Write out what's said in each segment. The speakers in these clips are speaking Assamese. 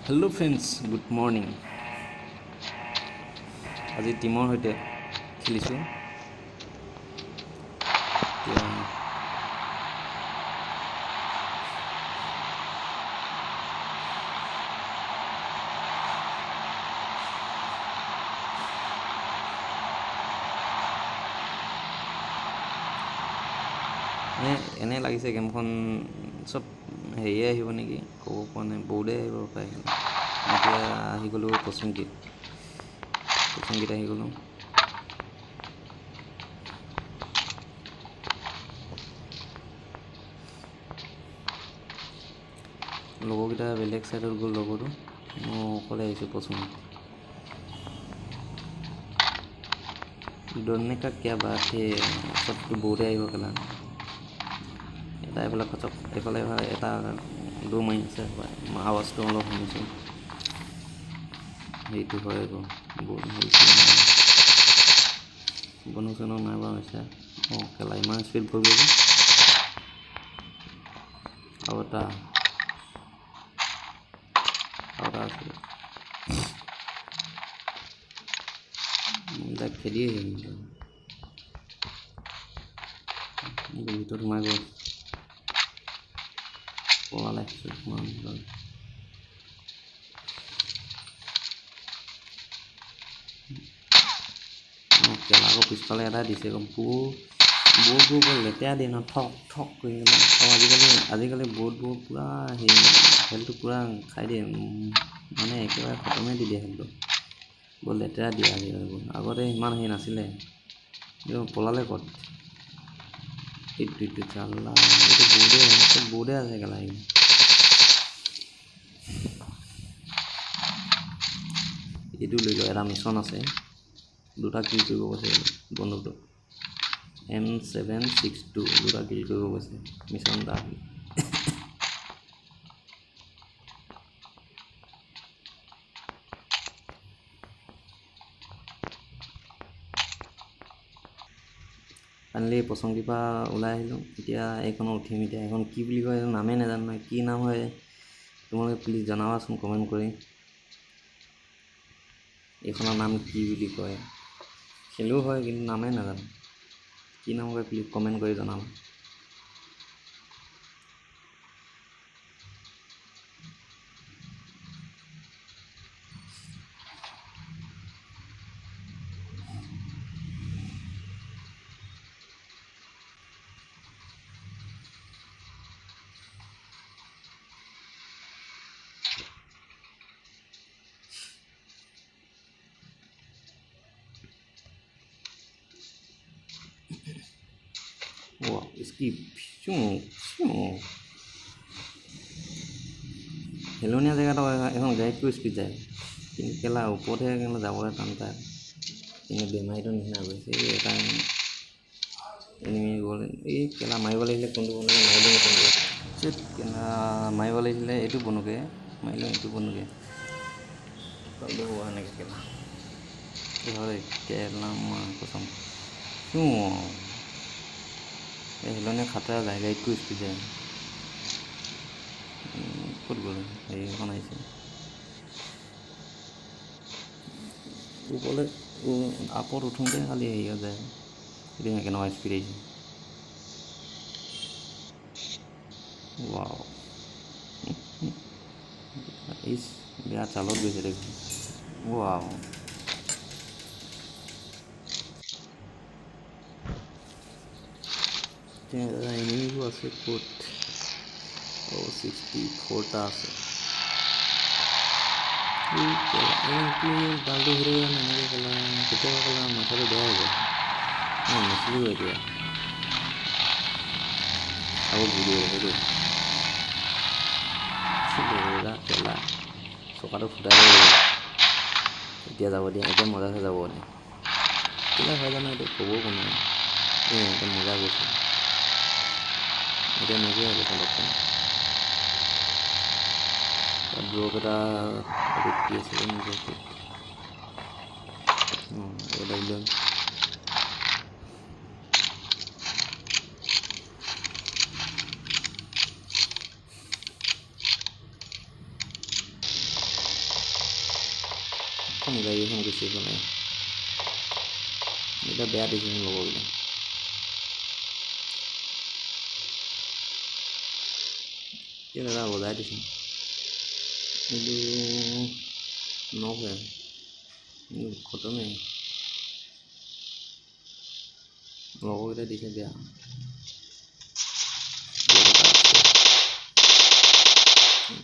Hello' friends, good morning. আজি টিমৰ সৈতে খেলিছোঁ। এতিয়া এনে লাগিছে গেমখন চব হেৰিয়ে আহিব নেকি, ক'ব পৰা নাই। বৰ্ডে আহিব পাৰে। এতিয়া আহি গ'লোঁ পচংগীত আহি গ'লোঁ। লগৰকেইটা বেলেগ ছাইডত গ'ল। লগৰটো মই অকলে আহিছোঁ পচংগীত। দৌৰনে কা কিয়া বাত হে, চবটো বৰ্ডে আহিব কেলা। এটা এইফালে খচক, এইফালে এটা দৌৰ মাৰি আছে। আৱাজটো অলপ শুনিছোঁ। সেইটো হয় আকৌ বনক চনক নাই বাৰু হৈছে। অঁ কেলা ইমান স্পীড গ'ল গ'ল। আৰু এটা আছে তাক খেদি আহিম। ভিতৰত সোমাই গ'ল। পলালে কেলা আকৌ পিছফালে এটা দিছে। বৰ্ডবোৰ লেতেৰা দিয়ে ন, ঠক ঠক কৰি কিনে। আৰু আজিকালি বৰ্ডবোৰ পূৰা খেলটো পূৰা খাই দিয়ে, মানে একেবাৰে খতমেই দি দিয়ে খেলটো। বৰ লেতেৰা দিয়ে আজিকালি। আগতে ইমান হেৰি নাছিলে। পলালে ক'ত? এইটো চাল্লা, এইটো বৰ্ডে আছে কেলা। এইটো লৈ লওঁ, এটা মিছন আছে। দুটা কিল কৰিব কৈছে বন্ধুটো। M762 দুটা কিল কৰিব কৈছে। মিছন এটা ফাইনেলি পচংগীৰ পৰা ওলাই আহিলোঁ। এতিয়া এইখনত উঠিম। এতিয়া এইখন কি বুলি কয় নামেই নাজানো নহয়। কি নাম হয় তোমালোকে প্লিজ জনাবাচোন কমেণ্ট কৰি। এইখনৰ নাম কি বুলি কয়? খেলো হয় কিন্তু নামেই নাজানো। কি নাম কয় প্লিজ কমেণ্ট কৰি জনাবা। স্কিপ হেলনীয়া জেগাত এখন গাড়ীতকৈ স্পীড যায়, কিন্তু কেলা ওপৰতহে কেলা যাবলৈ টান পায়। কিন্তু বেমাৰীটোৰ নিচিনা গৈছে। এটা এনিমি গ'ল। এই কেলা মাৰিব লাগিছিলে কোনটো বন্ধুকে মাৰিলোঁ। কেলা মাৰিব লাগিছিলে এইটো বন্ধুকে মাৰিলোঁ। এইটো বন্ধুকে হোৱা সেনেকৈ কেলা কেলা কচম এই হেলনীয়া খাতৰা যায়, গাড়ীতকৈ স্পীড যায়। ক'ত গ'ল হেৰিখন আহিছে ওপৰলৈ। আপত উঠোঁতে খালি হেৰিয়ত যায়। এতিয়া কেনেকুৱা স্পীড আহিছে। ৱাও বেয়া চালত গৈছে দেখোন। ৱাও এনিমিবোৰ আছে ক'ত? 64টা আছে। বালটো হৈ থাকে এনেকৈ কেলা কেতিয়াবা কেলা মাথাটো বেয়া হৈ যায়। নেখেলিব এতিয়া আকৌ ভিডিঅ' সেইটো কেলা চকাটো ফুটাই দিব লাগিব। এতিয়া যাব দিয়া। এতিয়া মজাছে যাব দিয়া। কেলে হয় জানো এইটো ক'বও নোৱাৰো। এতিয়া মজা গৈছে। এতিয়া নোযোৱা হ'ব পটককৈ। ড্ৰপ এটা এইটোত কি আছিলে ড্ৰপটোত AWM এখন গাড়ী এখন গুচি পেলাই এটা বেয়া ডিচিশ্যন ল'ব বোলে এই দাদা বজাই দিছে কিন্তু নকৰে খতমেই লগৰকেইটা দিছে বেয়া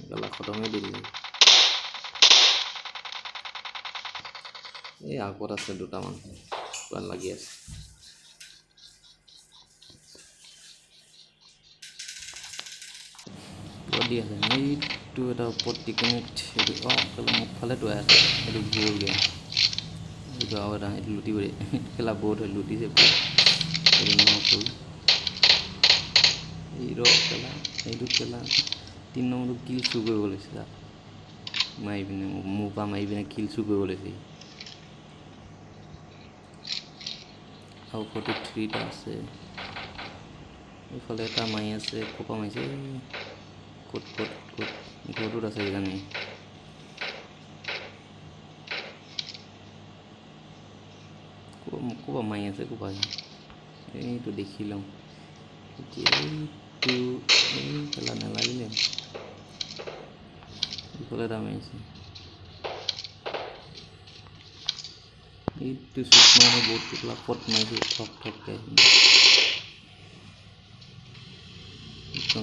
গলা খতমেই দি দিলে এই আগত আছে দুটামান কিবা লাগি আছে দি আছে এইটো এটা ওপৰত টিকেনিত সেইটো কেলা মুখফালে তোৱাই আছে সেইটো গ'লগৈ এইটো আৰু এটা এইটো লুটিবই কেলা বহুত হয় লুটিছে এইটো নকল এই ৰ কেলা এইটো কেলা 3 নম্বৰটো কিল চুৰ কৰিব লৈছে তাত মাৰি পিনে মোৰ পৰা মাৰি পিনে কিল চুৰ কৰিব লৈছে আৰু 43টা আছে এইফালে এটা মাৰি আছে ক'পা মাৰিছে ক'ত ঘৰটোত আছে সেইকাৰণে ক'পা মাৰি আছে ক'পা এইটো দেখি লওঁ এইটো এই পেলা নালাগিলে ইফালে এটা মাৰিছে এইটো চুট মাৰে বহুত টুকলা পট মাৰিছে ঠককে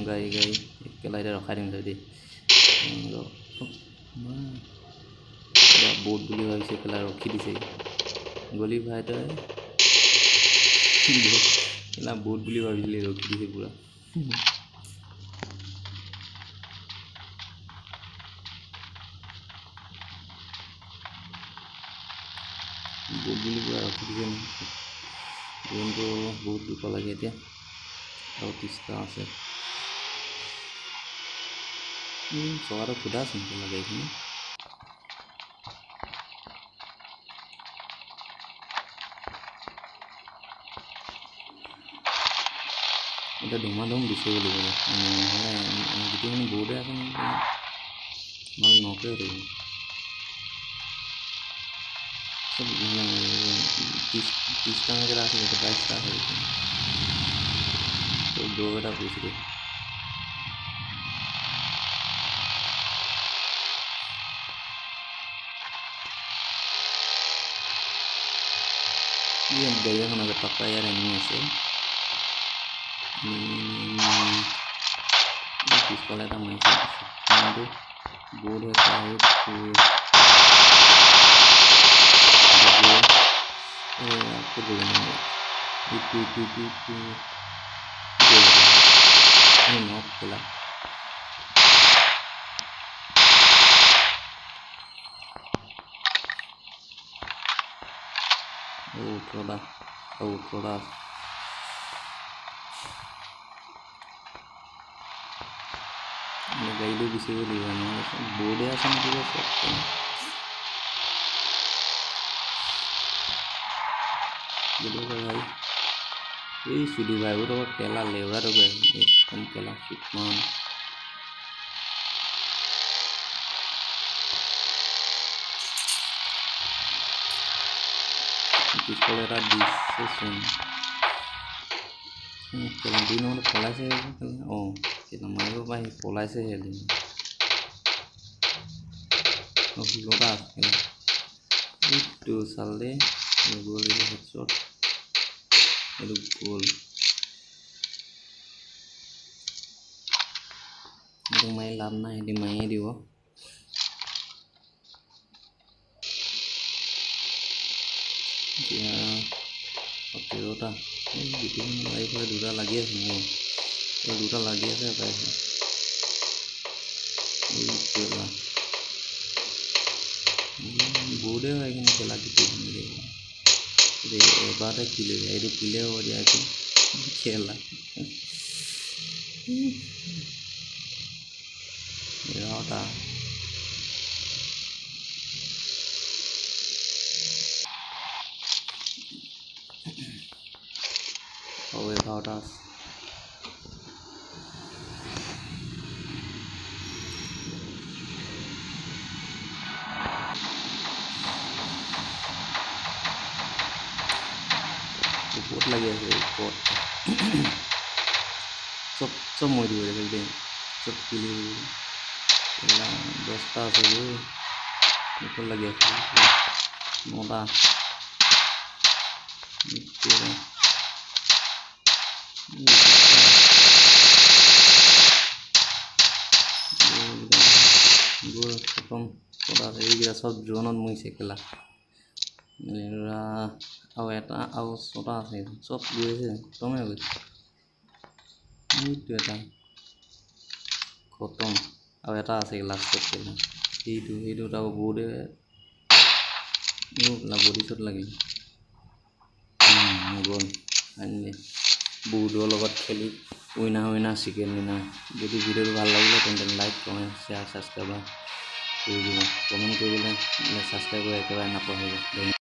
গাড়ী একেলা এতিয়া ৰখাই দিম দেই বহুত বুলি ভাবিছে কেলা ৰখি দিছে গলি ভাই তই কেলা বহুত বুলি ভাবিছিলে ৰখি দিছে পুৰা বহুত বুলি পুৰা ৰখি দিছে যোনটো বহুত দুখ লাগে এতিয়া আৰু 30টা আছে চকাটো ফুটা আছে লাগে এইখিনি এটা ধুমাধুম বিচাৰিব লাগিব নহ'লে গোটেইখিনি বহুতে আছে নহ'লে নকৰে থাকিব চব মানে 30টা কেইটা আছে 22টা আছে দৌৰ এটা কৰিছিলোঁ গাড়ী এখন আছে পাক্কা ইয়াত এনিমি আছে পিছফালে এটা মাৰিছে বহুত নকলা ওঠৰটা গাড়ীটো বিচাৰিব লাগিব নহ'লে বৰ্ডে আছে নেকি ভাই এই চুলি ভাইবোৰ তো কেলা লেউৰাটো একদম কেলা চুটমান পিছফালে এটা দিছেচোন কেলা 2 নম্বৰটো পলাইছে অঁ কেলা মাৰিব পাৰি পলাইছে লতা এইটো চাল দে গ'ল হেডশ্বট এইটো গ'ল এইটো মাৰি লাভ নাই সিহঁতি মাৰিয়ে দিব এতিয়া 13টা গোটেইখিনি এইফালে দুটা লাগি আছে দুটা লাগি আছে পাইছে বহুতে হয় কিন্তু খেলা গোটেইখিনি এবাৰতে কিলে এইটো কিলে হ'ব দিয়া একো খেলা 11টা আৰু 11টা আছে ওপৰত লাগি আছে ওপৰত চব মই দিব লাগিব দেই চব কিলি কেলা 10টা আছে গৈ ওপৰত লাগি আছে 9টা খতম কটা এইকেইটা চব জোনত মৰিছে কেলা আৰু এটা আৰু 6টা আছে চব গৈ আছে খতমে হৈ গৈছে এইটো এটা খতম আৰু এটা আছে লাষ্টত কেলা সেইটো আৰু বৰ্ডে বডি শ্বট লাগিল গ'ল আনিলে বৰ্ডৰ লগত খেলি উইনাৰ চিকেন উইনাৰ যদি ভিডিঅ'টো ভাল লাগিলে তেন্তে লাইক কমেণ্ট শ্বেয়াৰ ছাবস্ক্ৰাইব কৰি দিব কমেণ্ট কৰিবলৈ ছাবস্ক্ৰাইব কৰি একেবাৰে নাপাহৰিব।